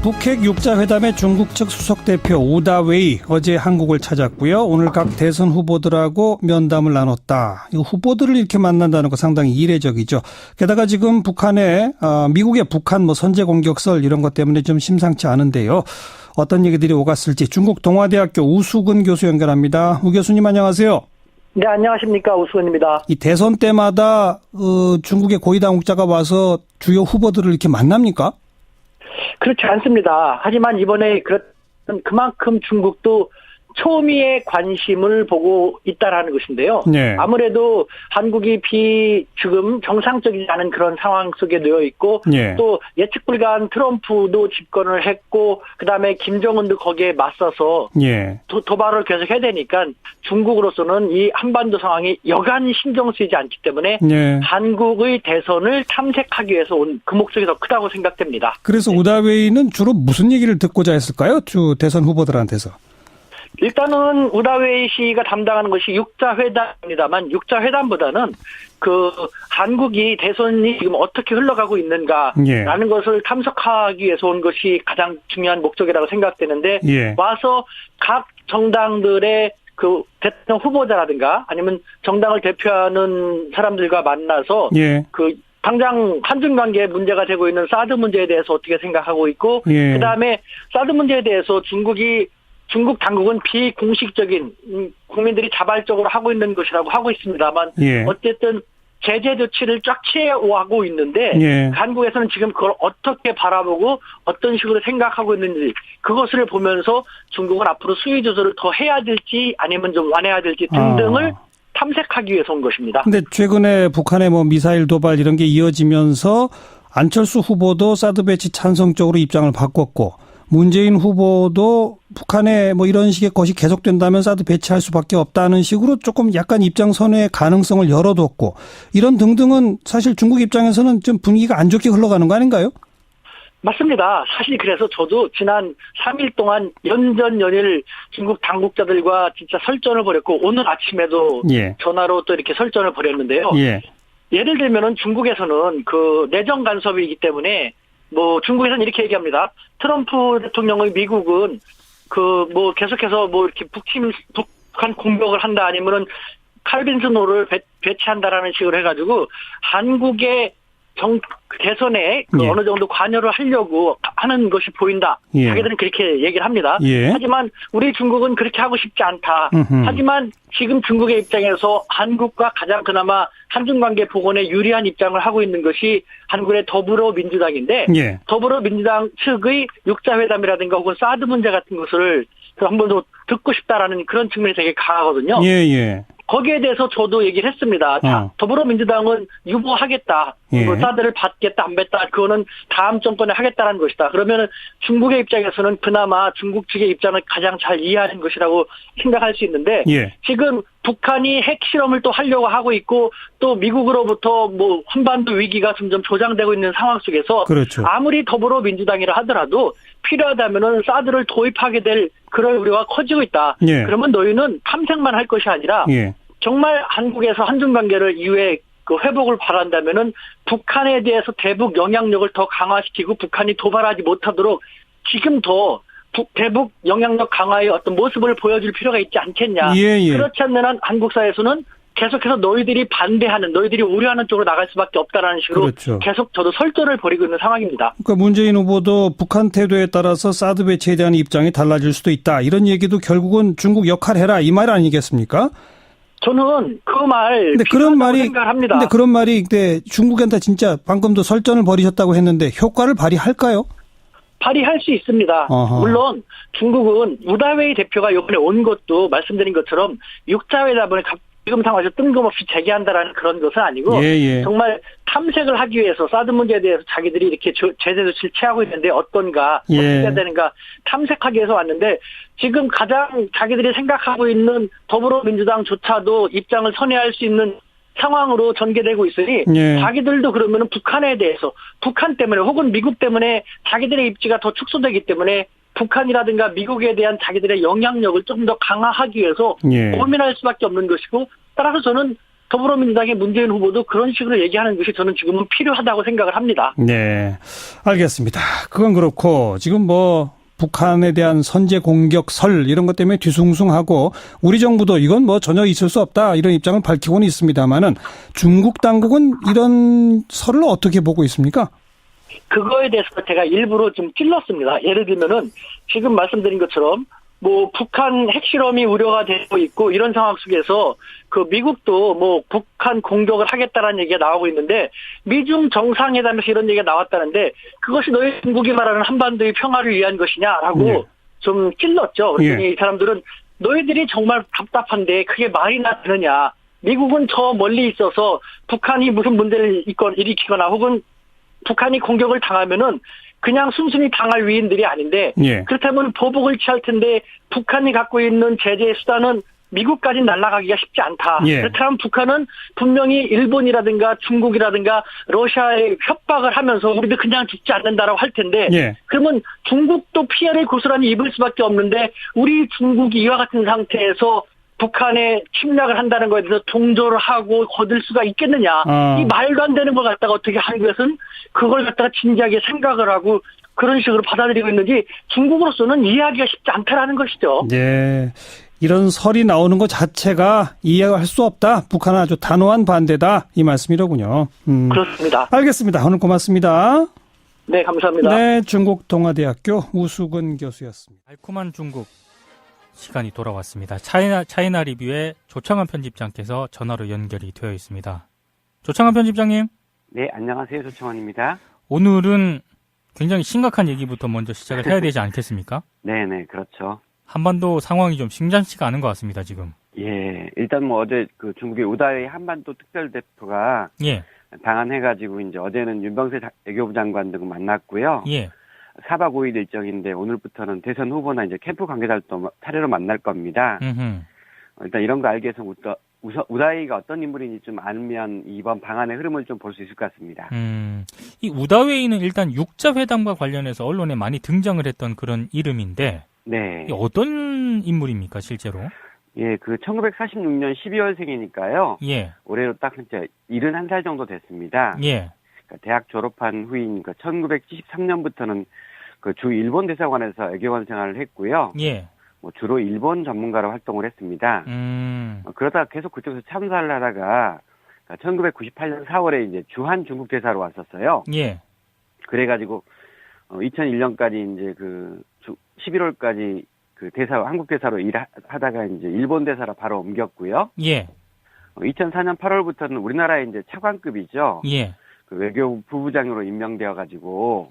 북핵 6자회담의 중국 측 수석대표 우다웨이 어제 한국을 찾았고요. 오늘 각 대선 후보들하고 면담을 나눴다. 이 후보들을 이렇게 만난다는 거 상당히 이례적이죠. 게다가 지금 미국의 북한 선제 공격설 이런 것 때문에 좀 심상치 않은데요. 어떤 얘기들이 오갔을지 중국 동아대학교 우수근 교수 연결합니다. 우 교수님 안녕하세요. 네, 안녕하십니까. 우수근입니다. 이 대선 때마다 중국의 고위 당국자가 와서 주요 후보들을 이렇게 만납니까? 그렇지 않습니다. 하지만 이번에 그만큼 중국도 초미의 관심을 보고 있다라는 것인데요. 네. 아무래도 한국이 지금 정상적이지 않은 그런 상황 속에 놓여 있고 네. 또 예측 불가한 트럼프도 집권을 했고 그다음에 김정은도 거기에 맞서서 네. 도발을 계속 해야 되니까 중국으로서는 이 한반도 상황이 여간 신경 쓰이지 않기 때문에 네. 한국의 대선을 탐색하기 위해서 온 그 목적이 더 크다고 생각됩니다. 그래서 우다웨이는 주로 무슨 얘기를 듣고자 했을까요? 대선 후보들한테서. 일단은 우다웨이 씨가 담당하는 것이 6자 회담입니다만 6자 회담보다는 한국이 대선이 지금 어떻게 흘러가고 있는가라는 것을 탐색하기 위해서 온 것이 가장 중요한 목적이라고 생각되는데 와서 각 정당들의 대통령 후보자라든가 아니면 정당을 대표하는 사람들과 만나서 당장 한중 관계에 문제가 되고 있는 사드 문제에 대해서 어떻게 생각하고 있고 그다음에 사드 문제에 대해서 중국 당국은 비공식적인 국민들이 자발적으로 하고 있는 것이라고 하고 있습니다만 어쨌든 제재 조치를 쫙 취해오고 있는데 한국에서는 지금 그걸 어떻게 바라보고 어떤 식으로 생각하고 있는지 그것을 보면서 중국은 앞으로 수위 조절을 더 해야 될지 아니면 좀 완화해야 될지 등등을 탐색하기 위해서 온 것입니다. 근데 최근에 북한의 미사일 도발 이런 게 이어지면서 안철수 후보도 사드 배치 찬성 쪽으로 입장을 바꿨고 문재인 후보도 북한에 이런 식의 것이 계속된다면 사드 배치할 수밖에 없다는 식으로 조금 약간 입장 선회의 가능성을 열어뒀고 이런 등등은 사실 중국 입장에서는 좀 분위기가 안 좋게 흘러가는 거 아닌가요? 맞습니다. 사실 그래서 저도 지난 3일 동안 연일 중국 당국자들과 진짜 설전을 벌였고 오늘 아침에도 전화로 또 이렇게 설전을 벌였는데요. 예를 들면은 중국에서는 내정 간섭이기 때문에 중국에서는 이렇게 얘기합니다. 트럼프 대통령의 미국은 계속해서 이렇게 북한 공격을 한다 아니면은 칼빈슨호를 배치한다라는 식으로 해가지고 한국의 대선에 어느 정도 관여를 하려고 하는 것이 보인다. 자기들은 그렇게 얘기를 합니다. 하지만 우리 중국은 그렇게 하고 싶지 않다. 하지만 지금 중국의 입장에서 한국과 가장 그나마 한중관계 복원에 유리한 입장을 하고 있는 것이 한국의 더불어민주당인데 더불어민주당 측의 6자회담이라든가 혹은 사드 문제 같은 것을 한 번 더 듣고 싶다라는 그런 측면이 되게 강하거든요. 거기에 대해서 저도 얘기를 했습니다. 더불어민주당은 유보하겠다. 사드를 받겠다, 안 받겠다. 그거는 다음 정권에 하겠다라는 것이다. 그러면 중국의 입장에서는 그나마 중국 측의 입장을 가장 잘 이해하는 것이라고 생각할 수 있는데 지금 북한이 핵실험을 또 하려고 하고 있고 또 미국으로부터 한반도 위기가 점점 조장되고 있는 상황 속에서 아무리 더불어민주당이라 하더라도 필요하다면은 사드를 도입하게 될 그럴 우려가 커지고 있다. 그러면 너희는 탐색만 할 것이 아니라 정말 한국에서 한중관계를 이후에 회복을 바란다면은 북한에 대해서 대북 영향력을 더 강화시키고 북한이 도발하지 못하도록 지금 더 대북 영향력 강화의 어떤 모습을 보여줄 필요가 있지 않겠냐. 그렇지 않는 한 한국 사회에서는 계속해서 너희들이 반대하는, 너희들이 우려하는 쪽으로 나갈 수밖에 없다라는 식으로 계속 저도 설전을 벌이고 있는 상황입니다. 그러니까 문재인 후보도 북한 태도에 따라서 사드 배치에 대한 입장이 달라질 수도 있다. 이런 얘기도 결국은 중국 역할해라 이 말 아니겠습니까? 저는 그 말 생각합니다. 근데 그런 말이 중국한테 진짜 방금도 설전을 벌이셨다고 했는데 효과를 발휘할까요? 발휘할 수 있습니다. 물론 중국은 우다웨이 대표가 이번에 온 것도 말씀드린 것처럼 6자회담을 지금 상황에서 뜬금없이 재개한다라는 그런 것은 아니고 정말 탐색을 하기 위해서 사드 문제에 대해서 자기들이 이렇게 제재 조치를 취하고 있는데 어떤가 어떻게 해야 되는가 탐색하기 위해서 왔는데 지금 가장 자기들이 생각하고 있는 더불어민주당조차도 입장을 선회할 수 있는 상황으로 전개되고 있으니 자기들도 그러면 북한에 대해서 북한 때문에 혹은 미국 때문에 자기들의 입지가 더 축소되기 때문에 북한이라든가 미국에 대한 자기들의 영향력을 조금 더 강화하기 위해서 고민할 수밖에 없는 것이고 따라서 저는 더불어민주당의 문재인 후보도 그런 식으로 얘기하는 것이 저는 지금은 필요하다고 생각을 합니다. 네, 알겠습니다. 그건 그렇고 지금 뭐 북한에 대한 선제 공격설 이런 것 때문에 뒤숭숭하고 우리 정부도 이건 뭐 전혀 있을 수 없다 이런 입장을 밝히고는 있습니다만은 중국 당국은 이런 설을 어떻게 보고 있습니까? 그거에 대해서 제가 일부러 좀 찔렀습니다. 예를 들면은 지금 말씀드린 것처럼 뭐 북한 핵실험이 우려가 되고 있고 이런 상황 속에서 그 미국도 뭐 북한 공격을 하겠다라는 얘기가 나오고 있는데 미중 정상회담에서 이런 얘기가 나왔다는데 그것이 너희 중국이 말하는 한반도의 평화를 위한 것이냐라고 예. 좀 찔렀죠. 그랬더니 예. 이 사람들은 너희들이 정말 답답한데 그게 말이나 되느냐. 미국은 저 멀리 있어서 북한이 무슨 문제를 일으키거나 혹은 북한이 공격을 당하면은 그냥 순순히 당할 위인들이 아닌데 예. 그렇다면 보복을 취할 텐데 북한이 갖고 있는 제재 수단은 미국까지 날아가기가 쉽지 않다. 예. 그렇다면 북한은 분명히 일본이라든가 중국이라든가 러시아에 협박을 하면서 우리도 그냥 죽지 않는다라고 할 텐데 예. 그러면 중국도 피해를 고스란히 입을 수밖에 없는데 우리 중국이 이와 같은 상태에서 북한에 침략을 한다는 것에 대해서 동조를 하고 거들 수가 있겠느냐. 이 말도 안 되는 걸 갖다가 어떻게 한국에서는 그걸 갖다가 진지하게 생각을 하고 그런 식으로 받아들이고 있는지 중국으로서는 이해하기가 쉽지 않다라는 것이죠. 네. 이런 설이 나오는 것 자체가 이해할 수 없다. 북한은 아주 단호한 반대다. 이 말씀이로군요. 그렇습니다. 알겠습니다. 오늘 고맙습니다. 네, 감사합니다. 네, 중국동아대학교 우수근 교수였습니다. 달콤한 중국 시간이 돌아왔습니다. 차이나 리뷰의 조창환 편집장께서 전화로 연결이 되어 있습니다. 조창환 편집장님. 네, 안녕하세요. 조창환입니다. 오늘은 굉장히 심각한 얘기부터 먼저 시작을 해야 되지 않겠습니까? 네네, 그렇죠. 한반도 상황이 좀 심상치가 않은 것 같습니다, 지금. 예, 일단 뭐 어제 그 중국의 우다웨이 한반도 특별대표가 예. 방한해가지고 이제 어제는 윤병세 외교부 장관 등 만났고요. 예. 4박 5일 일정인데 오늘부터는 대선 후보나 이제 캠프 관계자를 또 차례로 만날 겁니다. 일단 이런 거 알기 위해서 우다웨이가 어떤 인물인지 좀 알면 이번 방한의 흐름을 좀 볼 수 있을 것 같습니다. 이 우다웨이는 일단 육자회담과 관련해서 언론에 많이 등장을 했던 그런 이름인데, 네. 어떤 인물입니까, 실제로? 예, 그 1946년 12월생이니까요. 예. 올해로 딱 진짜 71살 정도 됐습니다. 예. 그러니까 대학 졸업한 후이니까 1973년부터는 그 주 일본 대사관에서 외교관 생활을 했고요. 예. 뭐 주로 일본 전문가로 활동을 했습니다. 그러다가 계속 그쪽에서 참사를 하다가 1998년 4월에 이제 주한 중국 대사로 왔었어요. 예. 그래가지고 2001년까지 이제 11월까지 그 한국 대사로 일하다가 이제 일본 대사로 바로 옮겼고요. 예. 2004년 8월부터는 우리나라의 이제 차관급이죠. 예. 그 외교부 부부장으로 임명되어가지고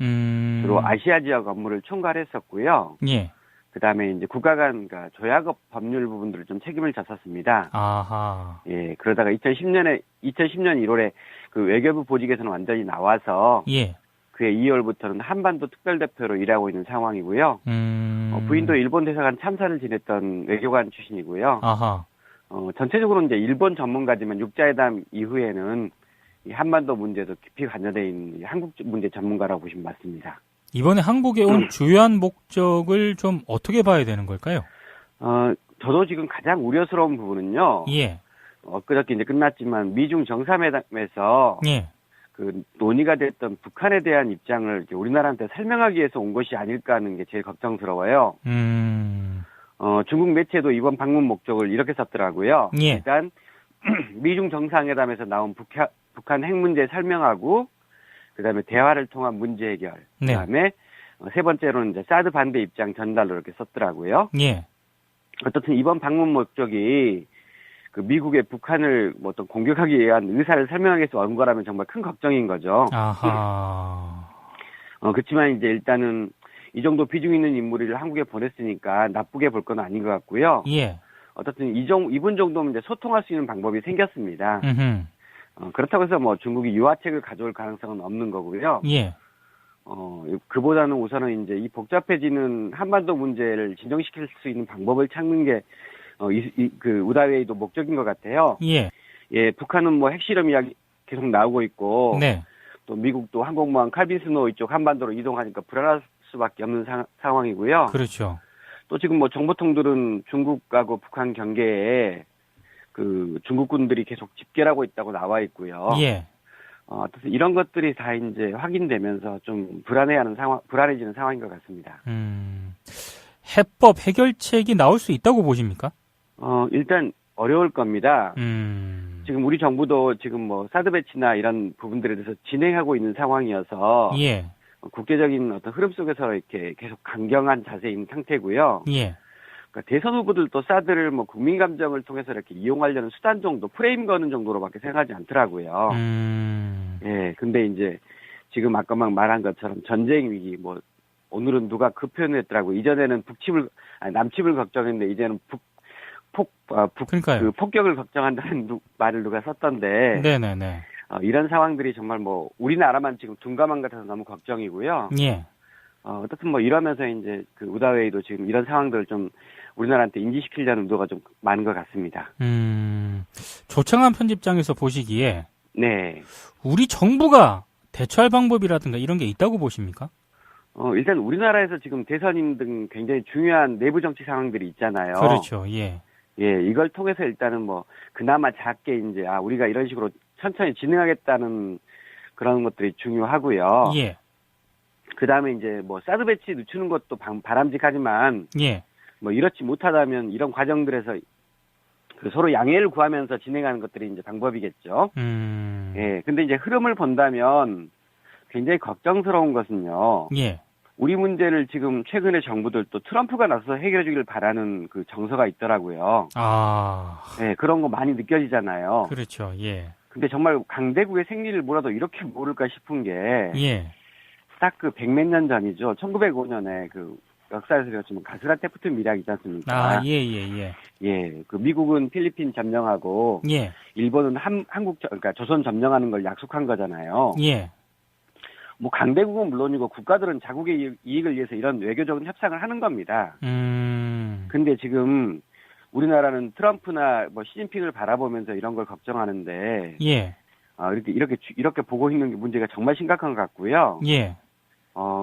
주로 아시아 지역 업무를 총괄했었고요. 예. 그다음에 이제 국가 간 그러니까 조약업 법률 부분들을 좀 책임을 졌었습니다. 아하. 예, 그러다가 2010년 1월에 그 외교부 보직에서는 완전히 나와서 예. 그해 2월부터는 한반도 특별대표로 일하고 있는 상황이고요. 부인도 일본 대사관 참사를 지냈던 외교관 출신이고요. 아하. 전체적으로 이제 일본 전문가지만 육자회담 이후에는 이 한반도 문제도 깊이 관여되어 있는 한국 문제 전문가라고 보시면 맞습니다. 이번에 한국에 온 주요한 목적을 좀 어떻게 봐야 되는 걸까요? 저도 지금 가장 우려스러운 부분은요. 예. 엊그저께 이제 끝났지만 미중 정상회담에서 예. 그 논의가 됐던 북한에 대한 입장을 이렇게 우리나라한테 설명하기 위해서 온 것이 아닐까 하는 게 제일 걱정스러워요. 중국 매체도 이번 방문 목적을 이렇게 썼더라고요. 예. 일단 미중 정상회담에서 나온 북한 핵 문제 설명하고 그다음에 대화를 통한 문제 해결. 네. 그다음에 세 번째로는 이제 사드 반대 입장 전달로 이렇게 썼더라고요. 예. 어떻든 이번 방문 목적이 그 미국의 북한을 뭐 어떤 공격하기 위한 의사를 설명하기 위해서 온 거라면 정말 큰 걱정인 거죠. 아하. 그렇지만 이제 일단은 이 정도 비중 있는 인물을 한국에 보냈으니까 나쁘게 볼 건 아닌 것 같고요. 예. 어떻든 이분 정도면 이제 소통할 수 있는 방법이 생겼습니다. 그렇다고 해서 뭐 중국이 유화책을 가져올 가능성은 없는 거고요. 예. 그보다는 우선은 이제 이 복잡해지는 한반도 문제를 진정시킬 수 있는 방법을 찾는 게 그 우다웨이도 목적인 것 같아요. 예. 예, 북한은 뭐 핵실험 이야기 계속 나오고 있고, 네. 또 미국도 항공모함 칼빈스노 이쪽 한반도로 이동하니까 불안할 수밖에 없는 상황이고요. 그렇죠. 또 지금 뭐 정보통들은 중국하고 북한 경계에 그 중국군들이 계속 집결하고 있다고 나와 있고요. 예. 이런 것들이 다 이제 확인되면서 좀 불안해지는 상황인 것 같습니다. 해법 해결책이 나올 수 있다고 보십니까? 일단 어려울 겁니다. 지금 우리 정부도 지금 뭐 사드 배치나 이런 부분들에 대해서 진행하고 있는 상황이어서 예. 국제적인 어떤 흐름 속에서 이렇게 계속 강경한 자세인 상태고요. 예. 그러니까 대선 후보들도 사드를 뭐 국민 감정을 통해서 이렇게 이용하려는 수단 정도, 프레임 거는 정도로밖에 생각하지 않더라고요. 예, 근데 이제 지금 아까 막 말한 것처럼 전쟁 위기, 뭐 오늘은 누가 그 표현을 했더라고요. 이전에는 남침을 걱정했는데 이제는 그 폭격을 걱정한다는 말을 누가 썼던데. 네네네. 이런 상황들이 정말 뭐 우리나라만 지금 둔감한 것 같아서 너무 걱정이고요. 예. 어떻든 뭐 이러면서 이제 그 우다웨이도 지금 이런 상황들을 좀 우리나라한테 인지시키려는 의도가 좀 많은 것 같습니다. 조창한 편집장에서 보시기에 네. 우리 정부가 대처할 방법이라든가 이런 게 있다고 보십니까? 일단 우리나라에서 지금 대선인 등 굉장히 중요한 내부 정치 상황들이 있잖아요. 그렇죠. 예. 예, 이걸 통해서 일단은 뭐 그나마 작게 이제 우리가 이런 식으로 천천히 진행하겠다는 그런 것들이 중요하고요. 예. 그다음에 이제 뭐 사드 배치 늦추는 것도 바람직하지만 예. 뭐 이렇지 못하다면 이런 과정들에서 그 서로 양해를 구하면서 진행하는 것들이 이제 방법이겠죠. 예. 근데 이제 흐름을 본다면 굉장히 걱정스러운 것은요. 예. 우리 문제를 지금 최근에 정부들도 트럼프가 나서서 해결해 주길 바라는 그 정서가 있더라고요. 예, 그런 거 많이 느껴지잖아요. 그렇죠. 예. 근데 정말 강대국의 생리를 몰라도 이렇게 모를까 싶은 게 예. 딱 그 100몇 년 전이죠. 1905년에 그 역사에서 배웠지만 가스라 테프트 밀약 있지 않습니까? 예. 예, 그 미국은 필리핀 점령하고 예. 일본은 그러니까 조선 점령하는 걸 약속한 거잖아요. 예. 뭐 강대국은 물론이고 국가들은 자국의 이익을 위해서 이런 외교적인 협상을 하는 겁니다. 근데 지금 우리나라는 트럼프나 뭐 시진핑을 바라보면서 이런 걸 걱정하는데, 예. 이렇게 보고 있는 게 문제가 정말 심각한 것 같고요. 예.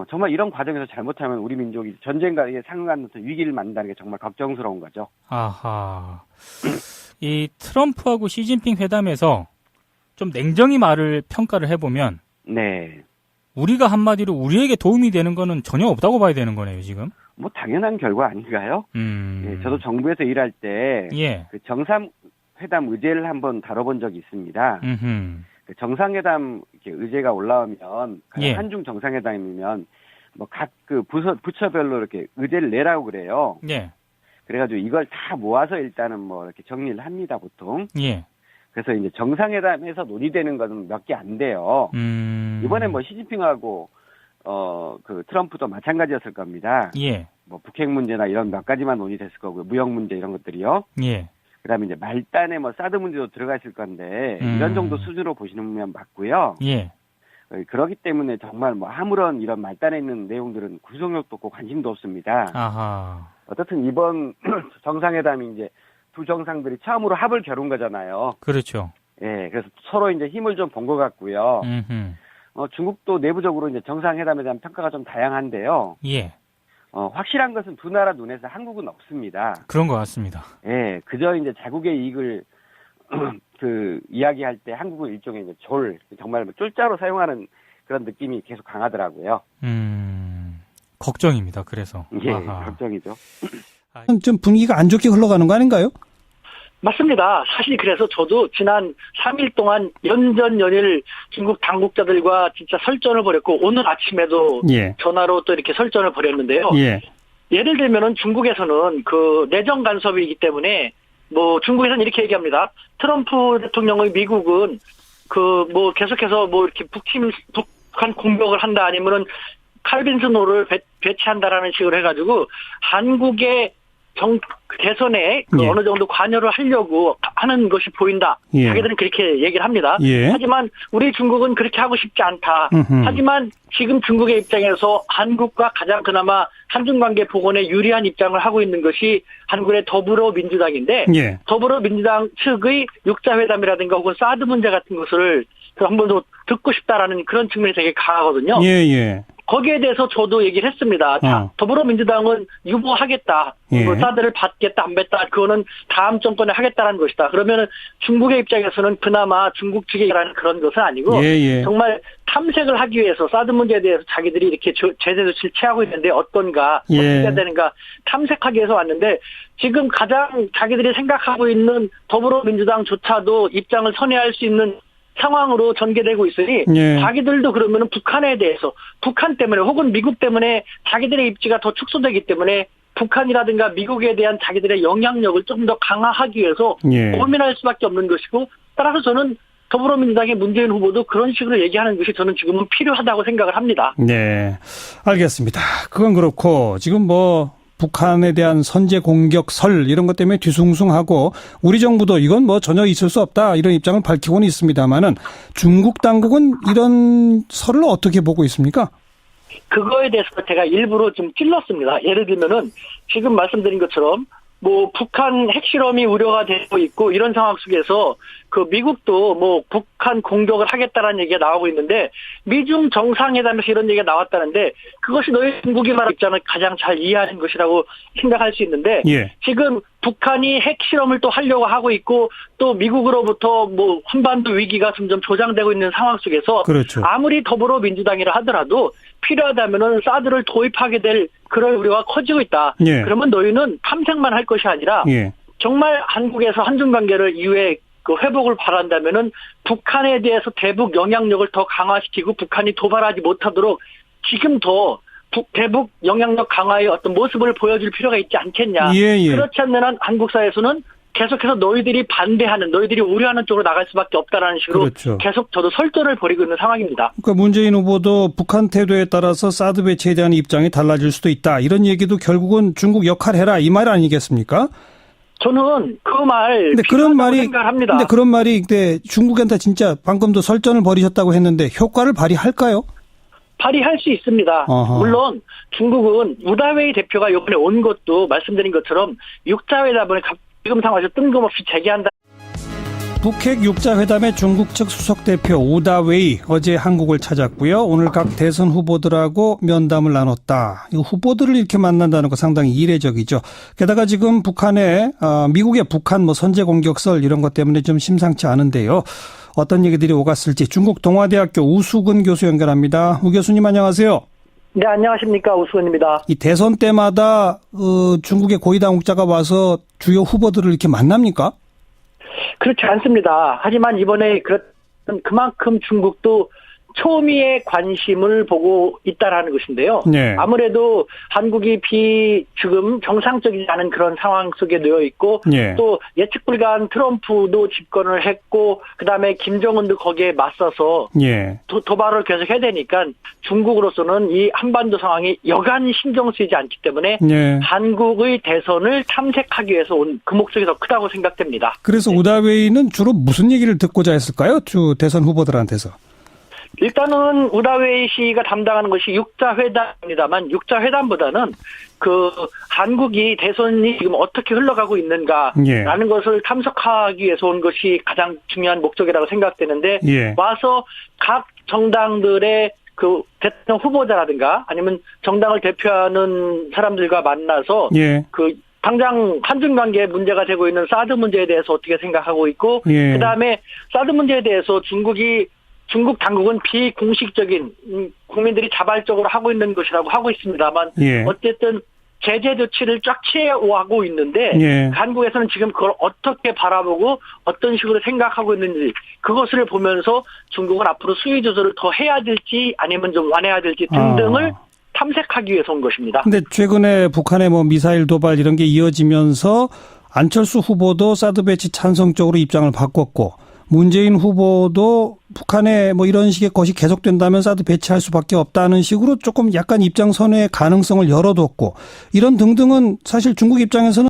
정말 이런 과정에서 잘못하면 우리 민족이 전쟁과 상응하는 위기를 맞는다는 게 정말 걱정스러운 거죠. 아하. 이 트럼프하고 시진핑 회담에서 좀 냉정히 말을 평가를 해보면, 네. 우리가 한마디로 우리에게 도움이 되는 거는 전혀 없다고 봐야 되는 거네요, 지금. 뭐 당연한 결과 아닌가요? 예, 저도 정부에서 일할 때 그 정상회담 의제를 한번 다뤄본 적이 있습니다. 그 정상회담 의제가 올라오면 한중 정상회담이면 뭐 각 그 부처별로 이렇게 의제를 내라고 그래요. 예. 그래가지고 이걸 다 모아서 일단은 뭐 이렇게 정리를 합니다, 보통. 예. 그래서 이제 정상회담에서 논의되는 것은 몇 개 안 돼요. 이번에 뭐 시진핑하고 그 트럼프도 마찬가지였을 겁니다. 예. 뭐 북핵 문제나 이런 몇 가지만 논의됐을 거고요. 무역 문제 이런 것들이요. 예. 그다음에 이제 말단에 뭐 사드 문제도 들어가 있을 건데 이런 정도 수준으로 보시면 맞고요. 예. 그렇기 때문에 정말 뭐 아무런 이런 말단에 있는 내용들은 구속력도 없고 관심도 없습니다. 아하. 어떻든 이번 정상회담이 이제 두 정상들이 처음으로 합을 겨룬 거잖아요. 그렇죠. 예, 그래서 서로 이제 힘을 좀 본 것 같고요. 중국도 내부적으로 이제 정상회담에 대한 평가가 좀 다양한데요. 예. 확실한 것은 두 나라 눈에서 한국은 없습니다. 그런 것 같습니다. 예, 그저 이제 자국의 이익을 이야기할 때 한국은 일종의 이제 정말 쫄자로 사용하는 그런 느낌이 계속 강하더라고요. 걱정입니다. 그래서. 예, 걱정이죠. 좀 분위기가 안 좋게 흘러가는 거 아닌가요? 맞습니다. 사실 그래서 저도 지난 3일 동안 연전 연일 중국 당국자들과 진짜 설전을 벌였고 오늘 아침에도 전화로 또 이렇게 설전을 벌였는데요. 예를 들면은 중국에서는 그 내정 간섭이기 때문에 뭐 중국에서는 이렇게 얘기합니다. 트럼프 대통령의 미국은 그 뭐 계속해서 뭐 이렇게 북한 공격을 한다 아니면은 칼빈스노를 배치한다라는 식으로 해가지고 한국의 대선에 어느 정도 관여를 하려고 하는 것이 보인다. 자기들은 그렇게 얘기를 합니다. 하지만 우리 중국은 그렇게 하고 싶지 않다. 하지만 지금 중국의 입장에서 한국과 가장 그나마 한중관계 복원에 유리한 입장을 하고 있는 것이 한국의 더불어민주당인데 더불어민주당 측의 육자회담이라든가 혹은 사드 문제 같은 것을 한 번 더 듣고 싶다라는 그런 측면이 되게 강하거든요. 거기에 대해서 저도 얘기를 했습니다. 더불어민주당은 유보하겠다. 예. 사드를 받겠다 안 받겠다. 그거는 다음 정권에 하겠다는 것이다. 그러면은 중국의 입장에서는 그나마 중국 측이라는 그런 것은 아니고 예. 정말 탐색을 하기 위해서 사드 문제에 대해서 자기들이 이렇게 제재 조치를 취하고 있는데 어떤가 어떻게 해야 되는가 탐색하기 위해서 왔는데 지금 가장 자기들이 생각하고 있는 더불어민주당조차도 입장을 선회할 수 있는 상황으로 전개되고 있으니 예. 자기들도 그러면은 북한에 대해서 북한 때문에 혹은 미국 때문에 자기들의 입지가 더 축소되기 때문에 북한이라든가 미국에 대한 자기들의 영향력을 좀 더 강화하기 위해서 예. 고민할 수밖에 없는 것이고 따라서 저는 더불어민주당의 문재인 후보도 그런 식으로 얘기하는 것이 저는 지금은 필요하다고 생각을 합니다. 네, 알겠습니다. 그건 그렇고 지금 북한에 대한 선제 공격설 이런 것 때문에 뒤숭숭하고 우리 정부도 이건 전혀 있을 수 없다 이런 입장을 밝히고는 있습니다만은 중국 당국은 이런 설을 어떻게 보고 있습니까? 그거에 대해서 제가 일부러 좀 찔렀습니다. 예를 들면은 지금 말씀드린 것처럼 북한 핵실험이 우려가 되고 있고 이런 상황 속에서 그 미국도 북한 공격을 하겠다라는 얘기가 나오고 있는데 미중 정상회담에서 이런 얘기가 나왔다는데 그것이 너희 중국이 말한 입장을 가장 잘 이해하는 것이라고 생각할 수 있는데 예. 지금 북한이 핵실험을 또 하려고 하고 있고 또 미국으로부터 한반도 위기가 점점 조장되고 있는 상황 속에서 그렇죠. 아무리 더불어민주당이라 하더라도 필요하다면은 사드를 도입하게 될 그런 우려가 커지고 있다. 예. 그러면 너희는 탐색만 할 것이 아니라 예. 정말 한국에서 한중 관계를 이후에 회복을 바란다면은 북한에 대해서 대북 영향력을 더 강화시키고 북한이 도발하지 못하도록 지금 더 대북 영향력 강화의 어떤 모습을 보여줄 필요가 있지 않겠냐. 예. 그렇지 않는 한 한국 사회에서는 계속해서 너희들이 반대하는, 너희들이 우려하는 쪽으로 나갈 수밖에 없다라는 식으로 그렇죠. 계속 저도 설전을 벌이고 있는 상황입니다. 그러니까 문재인 후보도 북한 태도에 따라서 사드 배치에 대한 입장이 달라질 수도 있다. 이런 얘기도 결국은 중국 역할해라 이 말 아니겠습니까? 저는 그 말 근데 그런 말이 생각합니다. 근데 그런 말이 중국한테 진짜 방금도 설전을 벌이셨다고 했는데 효과를 발휘할까요? 발휘할 수 있습니다. 어허. 물론 중국은 우다웨이 대표가 이번에 온 것도 말씀드린 것처럼 6자 회담을 지금 상황에서 뜬금없이 재개한다. 북핵 6자 회담의 중국 측 수석 대표 우다웨이 어제 한국을 찾았고요. 오늘 각 대선 후보들하고 면담을 나눴다. 이 후보들을 이렇게 만난다는 거 상당히 이례적이죠. 게다가 지금 미국의 북한 선제 공격설 이런 것 때문에 좀 심상치 않은데요. 어떤 얘기들이 오갔을지 중국 동아대학교 우수근 교수 연결합니다. 우 교수님 안녕하세요. 네, 안녕하십니까. 우수근입니다. 이 대선 때마다 중국의 고위 당국자가 와서 주요 후보들을 이렇게 만납니까? 그렇지 않습니다. 하지만 이번에 그만큼 중국도 초미의 관심을 보고 있다라는 것인데요. 네. 아무래도 한국이 지금 정상적이지 않은 그런 상황 속에 놓여 있고 네. 또 예측 불가한 트럼프도 집권을 했고 그다음에 김정은도 거기에 맞서서 네. 도발을 계속 해야 되니까 중국으로서는 이 한반도 상황이 여간 신경 쓰이지 않기 때문에 네. 한국의 대선을 탐색하기 위해서 온 그 목적이 더 크다고 생각됩니다. 그래서 우다웨이는 주로 무슨 얘기를 듣고자 했을까요? 대선 후보들한테서. 일단은 우다웨이 씨가 담당하는 것이 6자 회담입니다만 6자 회담보다는 한국이 대선이 지금 어떻게 흘러가고 있는가라는 것을 탐색하기 위해서 온 것이 가장 중요한 목적이라고 생각되는데 와서 각 정당들의 대통령 후보자라든가 아니면 정당을 대표하는 사람들과 만나서 당장 한중 관계에 문제가 되고 있는 사드 문제에 대해서 어떻게 생각하고 있고 그다음에 사드 문제에 대해서 중국 당국은 비공식적인 국민들이 자발적으로 하고 있는 것이라고 하고 있습니다만 어쨌든 제재 조치를 쫙 취해오고 있는데 한국에서는 지금 그걸 어떻게 바라보고 어떤 식으로 생각하고 있는지 그것을 보면서 중국은 앞으로 수위 조절을 더 해야 될지 아니면 좀 완화해야 될지 등등을 탐색하기 위해서 온 것입니다. 근데 최근에 북한의 미사일 도발 이런 게 이어지면서 안철수 후보도 사드 배치 찬성 쪽으로 입장을 바꿨고 문재인 후보도 북한에 이런 식의 것이 계속된다면 사드 배치할 수밖에 없다는 식으로 조금 약간 입장 선회의 가능성을 열어뒀고 이런 등등은 사실 중국 입장에서는